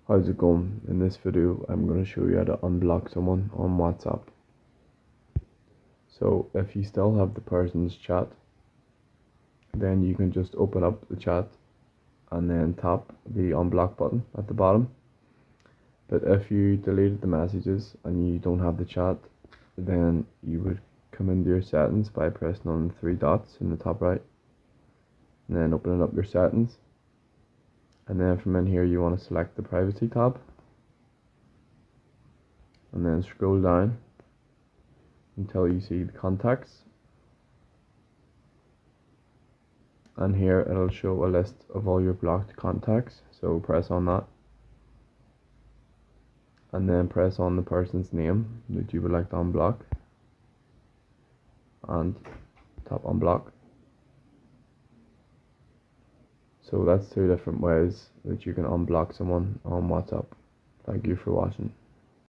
How's it going? In this video I'm going to show you how to unblock someone on WhatsApp. So if you still have the person's chat, then you can just open up the chat and then tap the unblock button at the bottom. But if you deleted the messages and you don't have the chat, then you would come into your settings by pressing on the three dots in the top right, and then opening up your settings. And then from in here you want to select the privacy tab, and then scroll down until you see the contacts, and here it'll show a list of all your blocked contacts. So press on that, and then press on the person's name that you would like to unblock and tap unblock. So that's two different ways that you can unblock someone on WhatsApp. Thank you for watching.